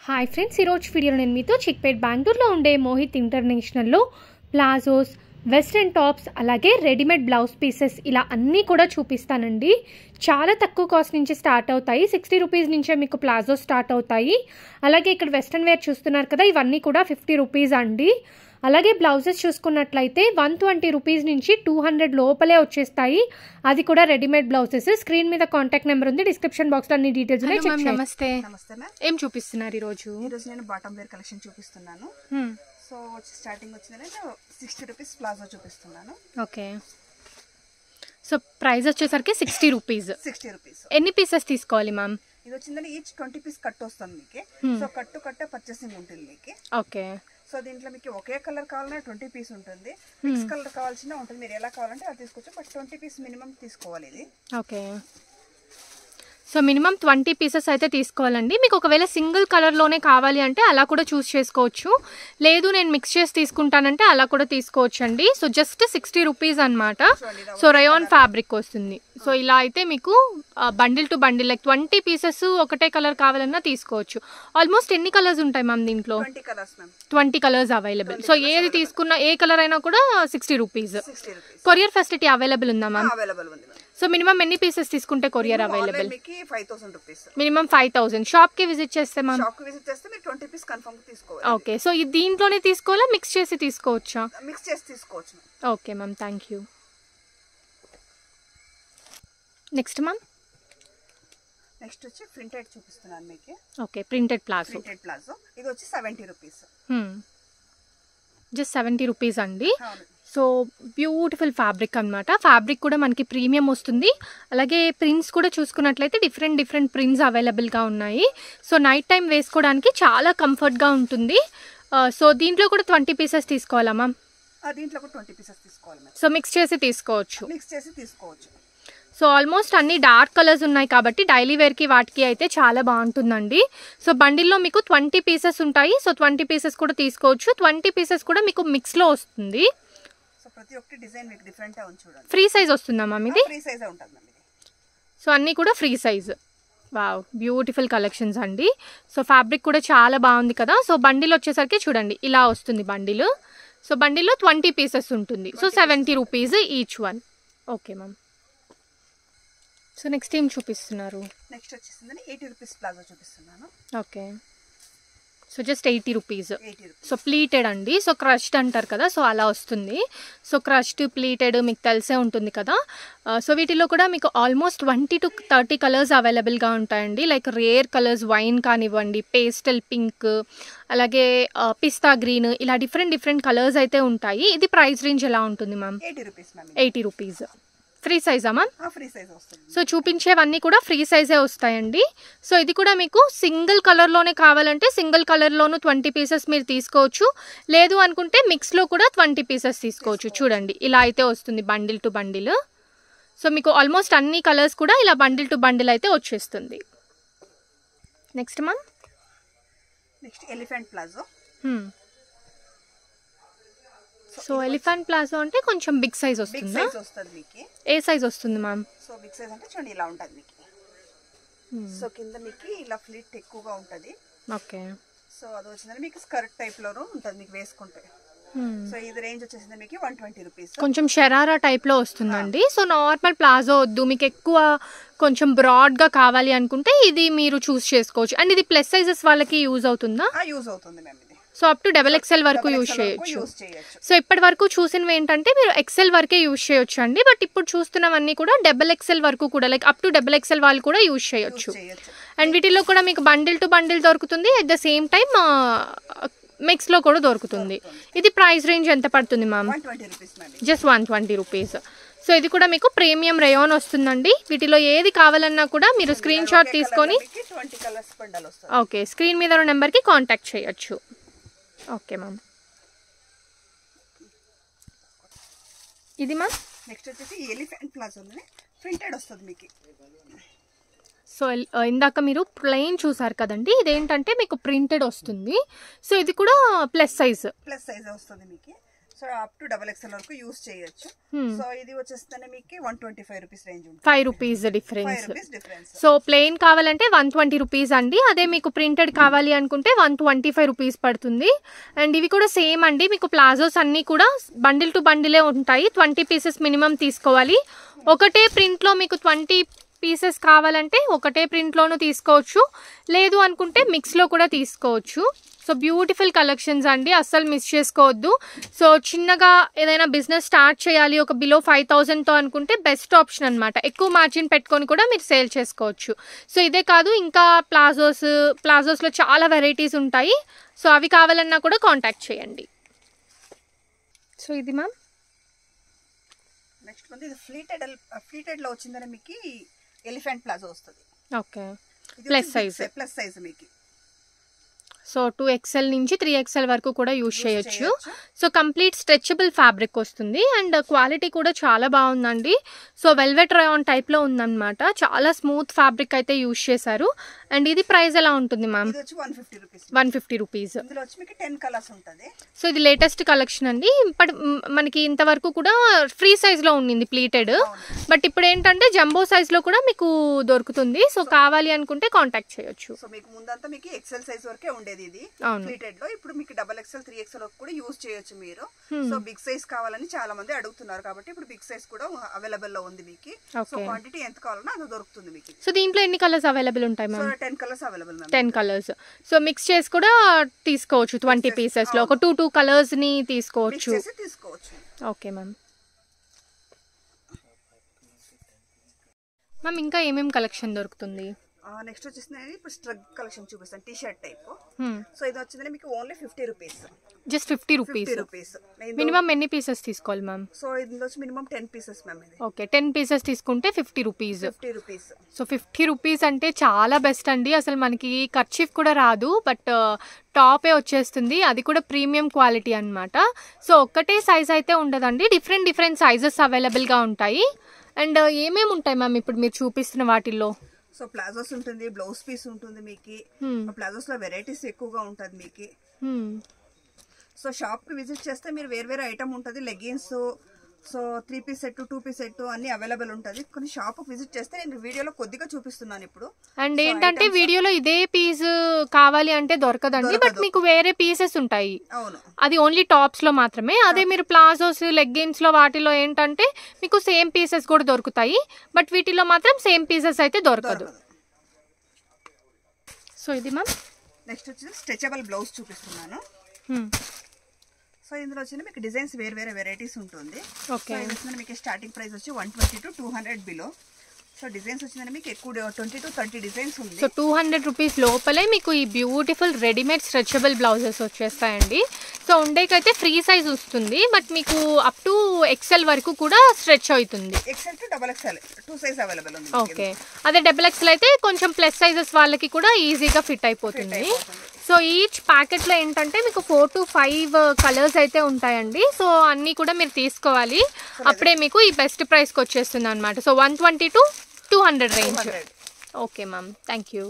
Hi friends, ఈరోజు వీడియోలో నేను మీతో చిక్పేట్ బెంగళూరులో ఉండే మోహిత్ ఇంటర్నేషనల్లో ప్లాజోస్, వెస్ట్రన్ టాప్స్, అలాగే రెడీమేడ్ బ్లౌజ్ పీసెస్ ఇలా అన్నీ కూడా చూపిస్తానండి. చాలా తక్కువ కాస్ట్ నుంచి స్టార్ట్ అవుతాయి. 60 రూపీస్ నుంచే మీకు ప్లాజోస్ స్టార్ట్ అవుతాయి. అలాగే ఇక్కడ వెస్ట్రన్ వేర్ చూస్తున్నారు కదా, ఇవన్నీ కూడా 50 రూపీస్ అండి. అలాగే బ్లౌజెస్ చూసుకున్నట్లయితే 120 రూపీస్ నుంచి 200 లోపలే వచ్చేస్తాయి. అది కూడా రెడీమేడ్ బ్లౌజెస్. స్క్రీన్ మీద కాంటాక్ట్ నెంబర్ ఉంది, డిస్క్రిప్షన్ బాక్స్ లో అన్ని డీటెయిల్స్ ఉన్నాయి. నమస్తే. ఏం చూపిస్తున్నారు ఈరోజు? నేను బాటమ్ వేర్ కలెక్షన్ చూపిస్తున్నాను. సో స్టార్టింగ్ వచ్చిందంటే 60 రూపీస్ ప్లాజో చూపిస్తున్నాను. ఓకే, సో ప్రైస్ వచ్చేసరికి 60 రూపీస్. 60 రూపీస్. ఎన్ని పీసెస్ తీసుకోవాలి మ్యామ్? ఇది వచ్చిందని ఈచ్ 20 పీస్ కట్ వస్తుంది మీకు. సో కట్టే పర్చేసింగ్ ఉంటుంది మీకు. ఓకే, సో దీంట్లో మీకు ఒకే కలర్ కావాలన్నా 20 పీస్ ఉంటుంది. మిక్స్ కలర్ కావాల్సిన ఉంటుంది, మీరు ఎలా కావాలంటే అది తీసుకోవచ్చు. బట్ 20 పీస్ మినిమం తీసుకోవాలి ఇది. ఓకే, సో మినిమం 20 పీసెస్ అయితే తీసుకోవాలండి. మీకు ఒకవేళ సింగిల్ కలర్లోనే కావాలి అంటే అలా కూడా చూస్ చేసుకోవచ్చు. లేదు నేను మిక్స్ చేసి తీసుకుంటానంటే అలా కూడా తీసుకోవచ్చు అండి. సో జస్ట్ 60 రూపీస్ అనమాట. సో రయాన్ ఫ్యాబ్రిక్ వస్తుంది. సో ఇలా అయితే మీకు bundle to bundle like 20 pieces ఒకటే కలర్ కావాలన్నా తీసుకోవచ్చు. ఆల్మోస్ట్ ఎన్ని కలర్స్ ఉంటాయి మ్యామ్ దీంట్లో? 20 కలర్స్ అవైలబుల్. సో ఏది తీసుకున్నా ఏ కలర్ అయినా కూడా 60 రూపీస్. కొరియర్ ఫెసిలిటీ అవైలబుల్ ఉందా మ్యామ్? సో మినిమం ఎన్ని పీసెస్ తీసుకుంటే కొరియర్ అవైలబుల్? మినిమం 5000. షాప్ కి విజిట్ చేస్తే మ్యామ్? ఓకే, సో ఇది దీంట్లోనే తీసుకోవాలా, మిక్స్ చేసి తీసుకోవచ్చా? మిక్స్ చేసి తీసుకోవచ్చు. Okay ma'am, thank you. Next ma'am? Next వచ్చి ప్రింటెడ్ చూపిస్తున్నాను మీకు. Okay, printed palazzo. ఇది వచ్చి 70 రూపీస్. జస్ట్ 70 రూపీస్ అండి. సో బ్యూటిఫుల్ ఫ్యాబ్రిక్ అనమాట. ఫ్యాబ్రిక్ కూడా మనకి ప్రీమియం వస్తుంది. అలాగే ప్రింట్స్ కూడా చూసుకున్నట్లయితే డిఫరెంట్ ప్రింట్స్ అవైలబుల్గా ఉన్నాయి. సో నైట్ టైం వేసుకోవడానికి చాలా కంఫర్ట్గా ఉంటుంది. సో దీంట్లో కూడా 20 పీసెస్ తీసుకోవాలా మ్యామ్? దీంట్లో కూడా 20 పీసెస్ తీసుకోవాలి. సో మిక్స్ చేసి తీసుకోవచ్చు. తీసుకోవచ్చు. సో ఆల్మోస్ట్ అన్ని డార్క్ కలర్స్ ఉన్నాయి కాబట్టి డైలీ వేర్కి వాటికి అయితే చాలా బాగుంటుందండి. సో బండిల్లో మీకు 20 పీసెస్ ఉంటాయి. సో 20 పీసెస్ కూడా తీసుకోవచ్చు. 20 పీసెస్ కూడా మీకు మిక్స్లో వస్తుంది. ప్రతి ఒక్క డిజైన్ మీకు డిఫరెంట్ గా ఉంది చూడండి. ఫ్రీ సైజ్ వస్తుందా మ్యామ్ ఇది? ఫ్రీ సైజ్ ఉంటుంది మ్యామ్ ఇది. సో అన్నీ కూడా free size. Wow, beautiful collections అండి. సో ఫ్యాబ్రిక్ కూడా చాలా బాగుంది కదా. సో బండిల్ వచ్చేసరికి చూడండి ఇలా వస్తుంది బండిల్. సో బండిల్లో 20 పీసెస్ ఉంటుంది. So 70 rupees each one. Okay ma'am. So next ఏం చూపిస్తున్నారు? నెక్స్ట్ వచ్చేసిందని 80 రూపీస్ ప్లాజో చూపిస్తున్నాను. Okay, so just 80 rupees. So pleated అండి. సో క్రష్డ్ అంటారు కదా, సో అలా వస్తుంది. సో క్రష్డ్, ప్లీటెడ్ మీకు తెలిసే ఉంటుంది కదా. సో వీటిలో కూడా మీకు ఆల్మోస్ట్ 20 to 30 కలర్స్ అవైలబుల్గా ఉంటాయండి. లైక్ రేర్ కలర్స్, వైన్ కానివ్వండి, పేస్టల్ పింక్, అలాగే పిస్తా గ్రీన్, ఇలా డిఫరెంట్ కలర్స్ అయితే ఉంటాయి. ఇది ప్రైస్ రేంజ్ ఎలా ఉంటుంది మ్యామ్? 80 రూపీస్. ఫ్రీ సైజా మ్యామ్? ఫ్రీ సైజ్ వస్తుంది. సో చూపించేవన్నీ కూడా ఫ్రీ సైజే వస్తాయండి. సో ఇది కూడా మీకు సింగిల్ కలర్లోనే కావాలంటే సింగిల్ కలర్లోనూ 20 పీసెస్ మీరు తీసుకోవచ్చు. లేదు అనుకుంటే మిక్స్లో కూడా 20 పీసెస్ తీసుకోవచ్చు. చూడండి ఇలా అయితే వస్తుంది బండిల్ టు బండిల్. సో మీకు ఆల్మోస్ట్ అన్ని కలర్స్ కూడా ఇలా బండిల్ టు బండిల్ అయితే వచ్చేస్తుంది. Next ma'am? Next elephant palazzo. So elephant palazzo అంటే కొంచెం బిగ్ సైజ్ వస్తుందా? ఏ సైజ్ వస్తుంది మ్యామ్? సో బిగ్ సైజ్ అంటే చూడండి ఇలా ఉంటుంది మీకు. సో కింద మీకు ఇలా ఫ్లీట్ ఎక్కువగా ఉంటుంది. ఓకే, సో అది వచ్చిందని మీకు స్కర్ట్ టైప్ లోను ఉంటుంది మీకు వేసుకుంటే. సో ఇది రేంజ్ వచ్చేసింది మీకు 120 రూపీస్. కొంచెం షరారా టైప్ లో వస్తుందండి. సో నార్మల్ ప్లాజో వద్దు, మీకు ఎక్కువ కొంచెం బ్రాడ్ గా కావాలి అనుకుంటే ఇది మీరు చూస్ చేసుకోవచ్చు. అండ్ ఇది ప్లస్ సైజెస్ వాళ్ళకి యూజ్ అవుతుందా? యూజ్ అవుతుంది ma'am. So up to XXL వరకు యూజ్ చేయొచ్చు. సో ఇప్పటి వరకు చూసినవి ఏంటంటే మీరు XL వరకే యూజ్ చేయొచ్చు అండి. బట్ ఇప్పుడు చూస్తున్నవన్నీ కూడా XXL వరకు కూడా, లైక్ అప్ టు XXL వాళ్ళు కూడా యూజ్ చేయొచ్చు. అండ్ వీటిలో కూడా మీకు బండిల్ టు బండిల్ దొరుకుతుంది. అట్ ద సేమ్ టైమ్ మిక్స్లో కూడా దొరుకుతుంది. ఇది ప్రైస్ రేంజ్ ఎంత పడుతుంది మ్యామ్? Just 120 rupees. సో ఇది కూడా మీకు ప్రీమియం రేయాన్ వస్తుందండి. వీటిలో ఏది కావాలన్నా కూడా మీరు స్క్రీన్ షాట్ తీసుకొని ఓకే స్క్రీన్ మీద ఉన్న నెంబర్కి కాంటాక్ట్ చేయొచ్చు. Okay ma'am. ఇది మ్యామ్? నెక్స్ట్ వచ్చేసి ఎలిఫెంట్ ప్లాజోలోనే ప్రింటెడ్ వస్తుంది మీకు. సో ఇందాక మీరు ప్లెయిన్ చూసారు కదండి, ఇదేంటంటే మీకు ప్రింటెడ్ వస్తుంది. సో ఇది కూడా ప్లస్ సైజ్ వస్తుంది మీకు. సో అప్ టు XXL వరకు యూస్ చేయొచ్చు. సో ఇది వచ్చేస్తేనే మీకు 125 రూపీస్ రేంజ్ ఉంటుంది. 5 rupees difference. 5 rupees difference. So plain కావాలంటే 120 రూపీస్ అండి. అదే మీకు ప్రింటెడ్ కావాలి అనుకుంటే 125 రూపీస్ పడుతుంది. అండ్ ఇవి కూడా సేమ్ అండి, మీకు ప్లాజోస్ అన్నీ కూడా బండిల్ టు బండిలే ఉంటాయి. 20 పీసెస్ మినిమం తీసుకోవాలి. ఒకటే ప్రింట్లో మీకు 20 పీసెస్ కావాలంటే ఒకటే ప్రింట్లోనూ తీసుకోవచ్చు, లేదు అనుకుంటే మిక్స్లో కూడా తీసుకోవచ్చు. సో బ్యూటిఫుల్ కలెక్షన్స్ అండి, అస్సలు మిస్ చేసుకోవద్దు. సో చిన్నగా ఏదైనా బిజినెస్ స్టార్ట్ చేయాలి ఒక బిలో 5,000తో అనుకుంటే బెస్ట్ ఆప్షన్ అనమాట. ఎక్కువ మార్జిన్ పెట్టుకొని కూడా మీరు సేల్ చేసుకోవచ్చు. సో ఇదే కాదు, ఇంకా ప్లాజోస్లో చాలా వెరైటీస్ ఉంటాయి. సో అవి కావాలన్నా కూడా కాంటాక్ట్ చేయండి. సో ఇది మ్యామ్ నెక్స్ట్ ఇది ఫ్లీటెడ్లో వచ్చిందని మీకు ఎలిఫెంట్ ప్లాజో వస్తుంది. ఓకే, ప్లస్ సైజ్ మీకు. సో 2XL నుంచి 3XL వరకు కూడా యూజ్ చేయొచ్చు. సో కంప్లీట్ స్ట్రెచబుల్ ఫ్యాబ్రిక్ వస్తుంది అండ్ క్వాలిటీ కూడా చాలా బాగుందండి. సో వెల్వెట్ రయాన్ టైప్లో ఉందన్నమాట, చాలా స్మూత్ ఫ్యాబ్రిక్ అయితే యూజ్ చేశారు. అండ్ ఇది ప్రైస్ ఎలా ఉంటుంది మ్యామ్? 150 రూపీస్. సో ఇది లేటెస్ట్ కలెక్షన్ అండి. బట్ మనకి ఇంతవరకు కూడా ఫ్రీ సైజ్లో ఉండింది ప్లీటెడ్, బట్ ఇప్పుడు ఏంటంటే జంబో సైజ్లో కూడా మీకు దొరుకుతుంది. సో కావాలి అనుకుంటే కాంటాక్ట్ చేయొచ్చు. సో మీకు ముందంతా మీకు XL సైజ్ వరకే ఉండేది ఇది ప్లీటెడ్ లో. ఇప్పుడు మీకు XXL 3XL కూడా యూజ్ చేయొచ్చు మీరు. సో బిగ్ సైజ్ కావాలని చాలా మంది అడుగుతున్నారు కాబట్టి ఇప్పుడు బిగ్ సైజ్ కూడా అవైలబుల్ లో ఉంది మీకు. సో క్వాంటిటీ ఎంత కావాలన్నా అది దొరుకుతుంది మీకు. సో దీంట్లో ఎన్ని కలర్స్ అవైలబుల్ ఉంటాయి ma'am? 10 colours available ma'am. 10 colours. So mix చేసి కూడా తీసుకోవచ్చు. 20 పీసెస్ లో ఒక 2 కలర్స్ ని తీసుకోవచ్చు. Okay ma'am. మ్యామ్ ఇంకా ఏమేం కలెక్షన్ దొరుకుతుంది? నెక్స్ట్ వచ్చేసి ఇప్పుడు స్ట్రగ్ కలెక్షన్ చూపిస్తాను, టీ షర్ట్ టైప్. సో ఇది వచ్చిందని మీకు only 50 rupees. Just 50 rupees. Minimum ఎన్ని పీసెస్ తీసుకోవాలి మ్యామ్? సో ఇందులో వచ్చి మినిమం 10 పీసెస్ మ్యామ్. ఇది ఓకే, 10 పీసెస్ తీసుకుంటే 50 రూపీస్. 50 రూపీస్. సో 50 రూపీస్ అంటే చాలా బెస్ట్ అండి. అసలు మనకి కర్చీఫ్ కూడా రాదు, బట్ టాపే వచ్చేస్తుంది, అది కూడా ప్రీమియం క్వాలిటీ అనమాట. సో ఒక్కటే సైజ్ అయితే ఉండదండి, డిఫరెంట్ సైజెస్ అవైలబుల్గా ఉంటాయి. అండ్ ఏమేమి ఉంటాయి మ్యామ్ ఇప్పుడు మీరు చూపిస్తున్న వాటిల్లో? సో ప్లాజోస్ ఉంటుంది, బ్లౌజ్ పీస్ ఉంటుంది మీకు. ప్లాజోస్ లో వెరైటీస్ ఎక్కువగా ఉంటుంది మీకు. సో షాప్ కి విజిట్ చేస్తే మీరు వేరే ఐటమ్ ఉంటుంది, leggings, so 3 piece set 2 piece set అన్ని అవైలబుల్ ఉంటుంది. కొన్ని షాప్ విజిట్ చేస్తే నేను వీడియోలో కొద్దిగా చూపిస్తున్నాను ఇప్పుడు. అండ్ ఏంటంటే వీడియోలో ఇదే పీస్ కావాలి అంటే దొరకదండి, బట్ మీకు వేరే పీసెస్ ఉంటాయి. అవును, అది ఓన్లీ టాప్స్ లో మాత్రమే. అదే మీరు ప్లాజోస్ లెగ్గిన్స్ లో వాటిలో ఏంటంటే మీకు సేమ్ పీసెస్ కూడా దొరుకుతాయి, బట్ వీటిలో మాత్రం సేమ్ పీసెస్ అయితే దొరకదు. సో ఇది మ్యామ్. నెక్స్ట్ వచ్చి స్ట్రెచబుల్ బ్లౌజ్ చూపిస్తున్నాను. సో ఇందులో వచ్చి మీకు డిజైన్స్ వేరే వెరైటీస్ ఉంటుంది. ఓకే, మీకు స్టార్టింగ్ ప్రైస్ వచ్చి 120 to 200 బిలో. సో డిజైన్స్ వచ్చిందని మీకు ఎక్కువ 20 to 30 డిజైన్స్ ఉంది. సో 200 రూపీస్ లోపలే మీకు ఈ బ్యూటిఫుల్ రెడీమేడ్ స్ట్రెచబుల్ బ్లౌజెస్ వచ్చేస్తాయండి. సో ఉండేకైతే ఫ్రీ సైజ్ వస్తుంది, బట్ మీకు అప్ టు XL వరకు కూడా స్ట్రెచ్ అవుతుంది. XL to XXL 2 size available ఉంది. ఓకే, అదే XXL అయితే కొంచెం ప్లస్ సైజెస్ వాళ్ళకి కూడా ఈజీగా ఫిట్ అయిపోతుంది. సో ఈచ్ ప్యాకెట్లో ఏంటంటే మీకు 4 to 5 కలర్స్ అయితే ఉంటాయండి. సో అన్నీ కూడా మీరు తీసుకోవాలి, అప్పుడే మీకు ఈ బెస్ట్ ప్రైస్కి వచ్చేస్తుంది అనమాట. So 120 to 200 range. Okay ma'am, thank you.